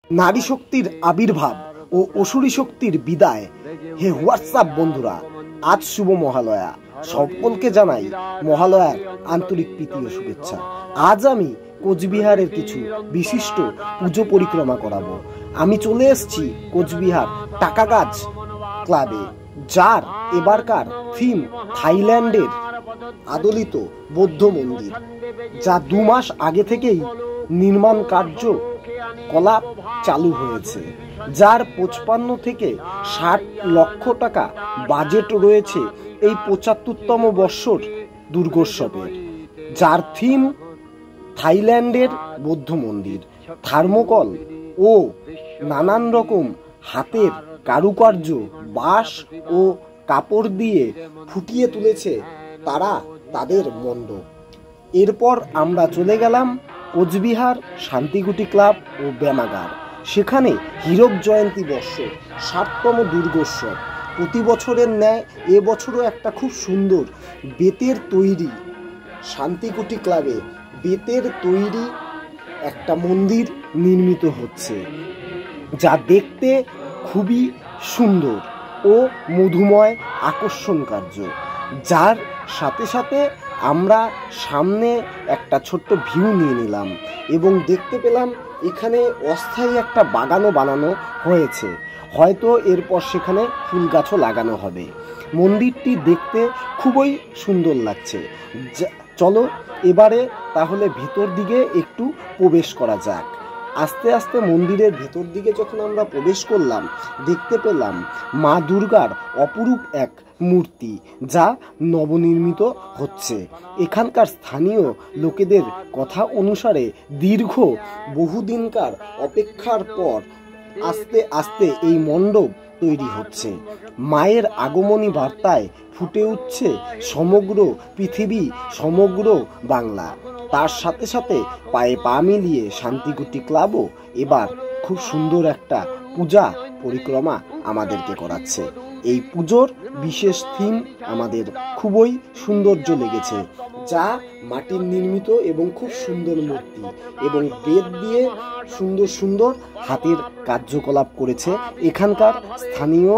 নারী শক্তির আবির্ভাব ও অসুরী শক্তির বিদায়। হে হোয়াটসঅ্যাপ বন্ধুরা, আজ শুভ মহালয়া। সকলকে জানাই মহালয়ার আন্তরিক প্রীতি ও শুভেচ্ছা। আজ আমি কোচবিহারের কিছু বিশিষ্ট পুজো পরিক্রমা করাবো। আমি চলে এসেছি কোচবিহার টাকাগাছ ক্লাবে, যার এবারকার থিম থাইল্যান্ডের আদলিত বৌদ্ধ মন্দির, যা 2 মাস আগে থেকেই নির্মাণ কার্য কলাপ চালু হয়েছে, যার 55 থেকে 60 লক্ষ টাকা বাজেট রয়েছে এই 75তম বর্ষর দুর্গোৎসবের, যার থিম থাইল্যান্ডের বৌদ্ধ মন্দির। থার্মোকল ও নানান রকম হাতের কারুকার্য, বাঁশ ও কাপড় দিয়ে ফুটিয়ে তুলেছে তারা তাদের মণ্ডপ। এরপর আমরা চলে গেলাম কোচবিহার শান্তিকুটি ক্লাব ও ব্যায়ামাগার। সেখানে হীরক জয়ন্তী বর্ষ 60তম দুর্গোৎসব। প্রতি বছরের ন্যায় এবছরও একটা খুব সুন্দর বেতের তৈরি শান্তিকুটি ক্লাবে বেতের তৈরি একটা মন্দির নির্মিত হচ্ছে, যা দেখতে খুবই সুন্দর ও মধুময় আকর্ষণ কার্য। যার সাথে সাথে আমরা সামনে একটা ছোট্ট ভিউ নিয়ে নিলাম এবং দেখতে পেলাম এখানে অস্থায়ী একটা বাগানও বানানো হয়েছে, হয়তো এরপর সেখানে ফুল গাছও লাগানো হবে। মন্দিরটি দেখতে খুবই সুন্দর লাগছে। চলো এবারে তাহলে ভেতর দিকে একটু প্রবেশ করা যাক। আস্তে আস্তে মন্দিরের ভেতর দিকে যখন আমরা প্রবেশ করলাম, দেখতে পেলাম মা দুর্গার অপরূপ এক মূর্তি, যা নবনির্মিত হচ্ছে। এখানকার স্থানীয় লোকেদের কথা অনুসারে দীর্ঘ বহুদিনকার অপেক্ষার পর আস্তে আস্তে এই মণ্ডপ তৈরি হচ্ছে। মায়ের আগমনী বার্তায় ফুটে উঠছে সমগ্র পৃথিবী, সমগ্র বাংলা। তার সাথে সাথে পায়ে পা মিলিয়ে শান্তিকুটি ক্লাবও এবার খুব সুন্দর একটা পূজা পরিক্রমা আমাদেরকে করাচ্ছে। এই পুজোর বিশেষ থিম আমাদের খুবই সৌন্দর্য লেগেছে, যা মাটির নির্মিত এবং খুব সুন্দর মূর্তি এবং বেত দিয়ে সুন্দর সুন্দর হাতের কার্যকলাপ করেছে এখানকার স্থানীয়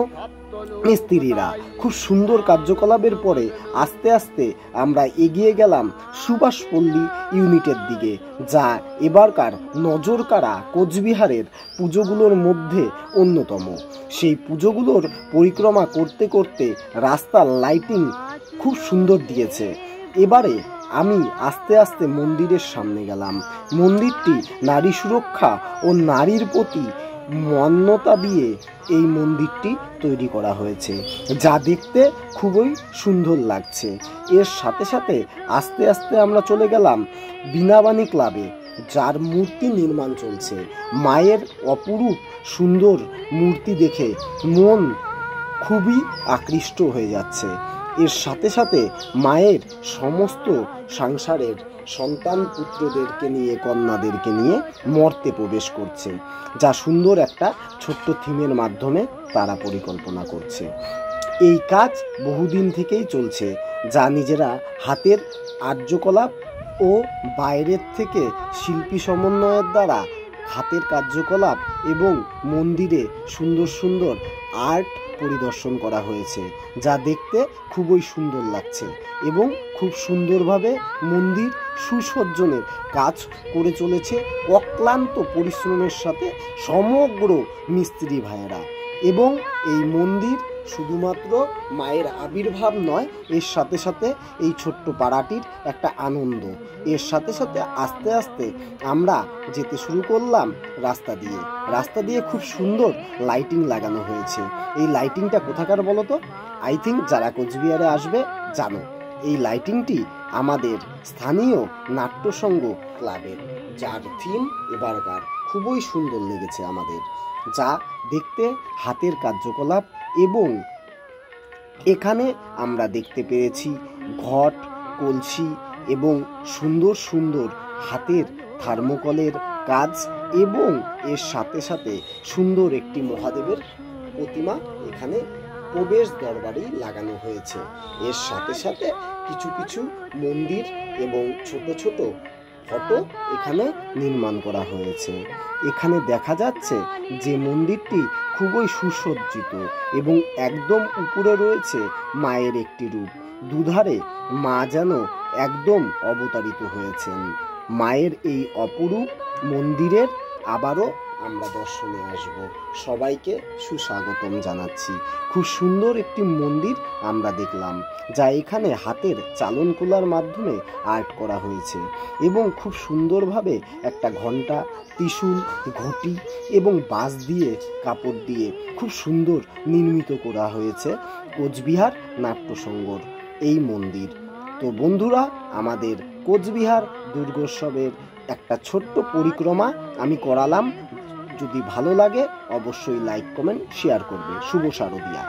মিস্ত্রিরা। খুব সুন্দর কার্যকলাপের পরে আস্তে আস্তে আমরা এগিয়ে গেলাম সুভাষপল্লী ইউনিটের দিকে, যা এবারকার নজরকাড়া কোচবিহারের পুজোগুলোর মধ্যে অন্যতম। সেই পুজোগুলোর পরিক্রমা করতে করতে রাস্তার লাইটিং খুব সুন্দর দিয়েছে। এবারে আমি আস্তে আস্তে মন্দিরের সামনে গেলাম। মন্দিরটি নারী সুরক্ষা ও নারীর প্রতি মান্যতা দিয়ে এই মন্দিরটি তৈরি করা হয়েছে, যা দেখতে খুবই সুন্দর লাগছে। এর সাথে সাথে আস্তে আস্তে আমরা চলে গেলাম বীণাবাণী ক্লাবে, যার মূর্তি নির্মাণ চলছে। মায়ের অপরূপ সুন্দর মূর্তি দেখে মন খুবই আকৃষ্ট হয়ে যাচ্ছে। এর সাথে সাথে মায়ের সমস্ত সংসারের সন্তান পুত্রদেরকে নিয়ে, কন্যাদেরকে নিয়ে মর্তে প্রবেশ করছে, যা সুন্দর একটা ছোট্ট থিমের মাধ্যমে তারা পরিকল্পনা করছে। এই কাজ বহুদিন থেকেই চলছে, যা নিজেরা হাতের কার্যকলাপ ও বাইরের থেকে শিল্পী সমন্বয়ের দ্বারা হাতের কার্যকলাপ এবং মন্দিরে সুন্দর সুন্দর আর্ট পরিদর্শন করা হয়েছে, যা দেখতে খুবই সুন্দর লাগছে এবং খুব সুন্দরভাবে মন্দির সুসজ্জনের কাজ করে চলেছে অক্লান্ত পরিশ্রমের সাথে সমগ্র মিস্ত্রি ভাইয়েরা। এবং এই মন্দির শুধুমাত্র মায়ের আবির্ভাব নয়, এর সাথে সাথে এই ছোট্ট পাড়াটির একটা আনন্দ। এর সাথে সাথে আস্তে আস্তে আমরা যেতে শুরু করলাম রাস্তা দিয়ে খুব সুন্দর লাইটিং লাগানো হয়েছে। এই লাইটিংটা কোথাকার বলো তো? আই থিঙ্ক যারা কোচবিহারে আসবে জানো, এই লাইটিংটি আমাদের স্থানীয় নাট্যসংঘ ক্লাবের, যার থিম এবারকার খুবই সুন্দর লেগেছে আমাদের, যা দেখতে হাতের কার্যকলাপ। এবং এখানে আমরা দেখতে পেরেছি ঘট, কলসি এবং সুন্দর সুন্দর হাতের থার্মোকলের কাজ, এবং এর সাথে সাথে সুন্দর একটি মহাদেবের প্রতিমা এখানে প্রবেশ দরবারেই লাগানো হয়েছে। এর সাথে সাথে কিছু কিছু মন্দির এবং ছোট ছোট ফটো এখানে নির্মাণ করা হয়েছে। এখানে দেখা যাচ্ছে যে মন্দিরটি খুবই সুসজ্জিত এবং একদম উপরে রয়েছে মায়ের একটি রূপ। দুধারে মা যেন একদম অবতারিত হয়েছেন। মায়ের এই অপরূপ মন্দিরের আবারও আমরা দর্শনে আসব। সবাইকে সুস্বাগতম জানাচ্ছি। খুব সুন্দর একটি মন্দির আমরা দেখলাম, যা এখানে হাতের চালনকলার মাধ্যমে আর্ট করা হয়েছে এবং খুব সুন্দরভাবে একটা ঘণ্টা, ত্রিশূল, ঘটি এবং বাঁশ দিয়ে, কাপড় দিয়ে খুব সুন্দর নির্মিত করা হয়েছে কোচবিহার নাট্যসংঘর এই মন্দির। তো বন্ধুরা, আমাদের কোচবিহার দুর্গোৎসবের একটা ছোট্ট পরিক্রমা আমি করালাম। যদি ভালো লাগে অবশ্যই লাইক, কমেন্ট, শেয়ার করবে। শুভ শারদিয়া।